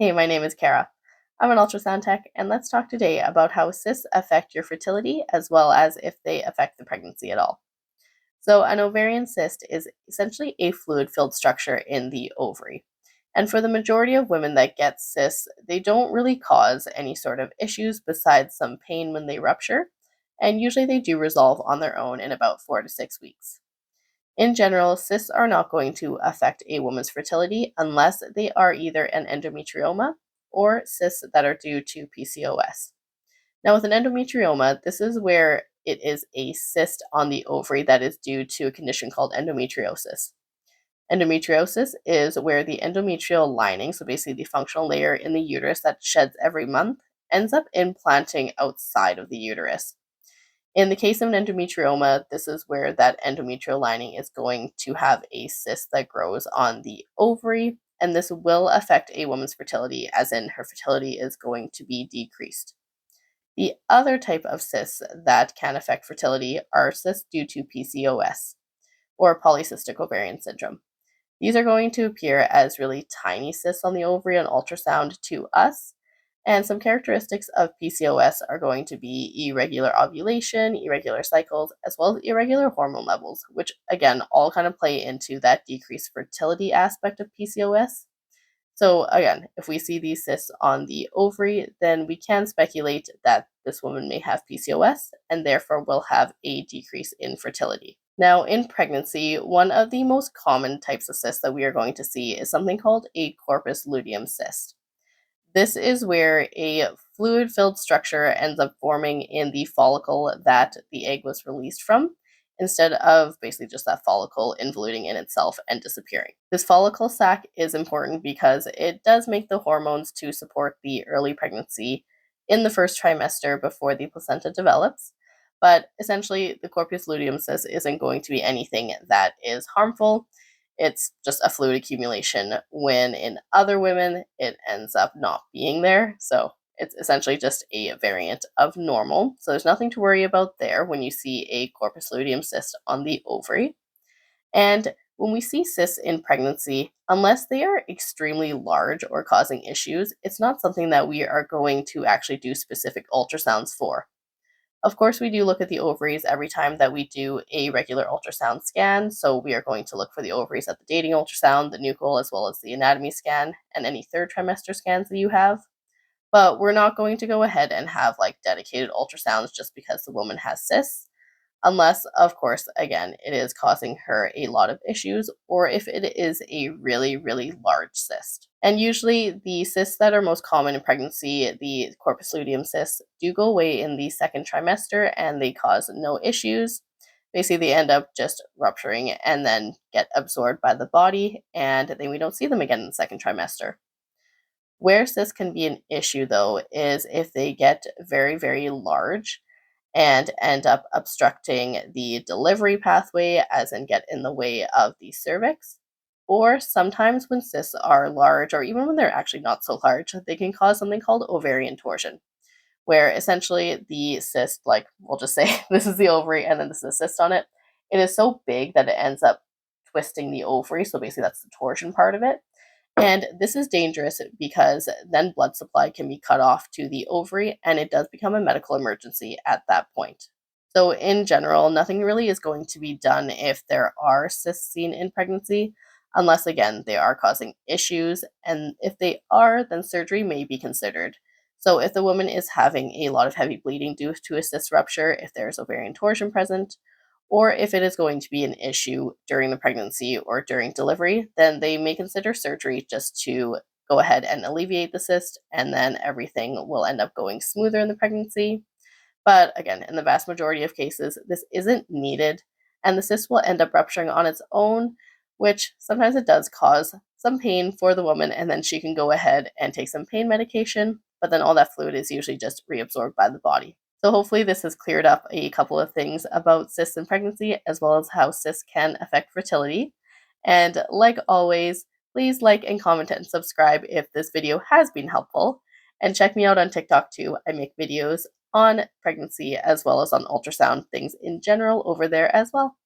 Hey, my name is Kara. I'm an ultrasound tech, and let's talk today about how cysts affect your fertility as well as if they affect the pregnancy at all. So, an ovarian cyst is essentially a fluid filled structure in the ovary. And for the majority of women that get cysts, they don't really cause any sort of issues besides some pain when they rupture. And usually they do resolve on their own in about 4 to 6 weeks. In general, cysts are not going to affect a woman's fertility unless they are either an endometrioma or cysts that are due to PCOS. Now, with an endometrioma, this is where it is a cyst on the ovary that is due to a condition called endometriosis. Endometriosis is where the endometrial lining, so basically the functional layer in the uterus that sheds every month, ends up implanting outside of the uterus. In the case of an endometrioma, this is where that endometrial lining is going to have a cyst that grows on the ovary, and this will affect a woman's fertility, as in her fertility is going to be decreased. The other type of cysts that can affect fertility are cysts due to PCOS, or polycystic ovarian syndrome. These are going to appear as really tiny cysts on the ovary on ultrasound to us, and some characteristics of PCOS are going to be irregular ovulation, irregular cycles, as well as irregular hormone levels, which again all kind of play into that decreased fertility aspect of PCOS. So, again, if we see these cysts on the ovary, then we can speculate that this woman may have PCOS and therefore will have a decrease in fertility. Now, in pregnancy, one of the most common types of cysts that we are going to see is something called a corpus luteum cyst. This is where a fluid filled structure ends up forming in the follicle that the egg was released from, instead of basically just that follicle involuting in itself and disappearing. This follicle sac is important because it does make the hormones to support the early pregnancy in the first trimester before the placenta develops. But essentially, the corpus luteum cyst isn't going to be anything that is harmful. It's just a fluid accumulation when in other women it ends up not being there. So it's essentially just a variant of normal. So there's nothing to worry about there when you see a corpus luteum cyst on the ovary. And when we see cysts in pregnancy, unless they are extremely large or causing issues, it's not something that we are going to actually do specific ultrasounds for. Of course, we do look at the ovaries every time that we do a regular ultrasound scan. So we are going to look for the ovaries at the dating ultrasound, the nuchal, as well as the anatomy scan, and any third trimester scans that you have. But we're not going to go ahead and have like dedicated ultrasounds just because the woman has cysts, unless, of course, again, it is causing her a lot of issues or if it is a really, really large cyst. And usually, the cysts that are most common in pregnancy, the corpus luteum cysts, do go away in the second trimester and they cause no issues. Basically, they end up just rupturing and then get absorbed by the body, and then we don't see them again in the second trimester. Where cysts can be an issue, though, is if they get very, very large and end up obstructing the delivery pathway, as in get in the way of the cervix. Or sometimes when cysts are large, or even when they're actually not so large, they can cause something called ovarian torsion, where essentially the cyst, like we'll just say this is the ovary and then this is a cyst on it, it is so big that it ends up twisting the ovary. So basically, that's the torsion part of it. And this is dangerous because then blood supply can be cut off to the ovary and it does become a medical emergency at that point. So, in general, nothing really is going to be done if there are cysts seen in pregnancy, unless, again, they are causing issues. And if they are, then surgery may be considered. So, if the woman is having a lot of heavy bleeding due to a cyst rupture, if there's ovarian torsion present, or if it is going to be an issue during the pregnancy or during delivery, then they may consider surgery just to go ahead and alleviate the cyst, and then everything will end up going smoother in the pregnancy. But again, in the vast majority of cases, this isn't needed, and the cyst will end up rupturing on its own, which sometimes it does cause some pain for the woman, and then she can go ahead and take some pain medication, but then all that fluid is usually just reabsorbed by the body. So hopefully this has cleared up a couple of things about cysts in pregnancy, as well as how cysts can affect fertility. And like always, please like and comment and subscribe if this video has been helpful. And check me out on TikTok too. I make videos on pregnancy as well as on ultrasound things in general over there as well.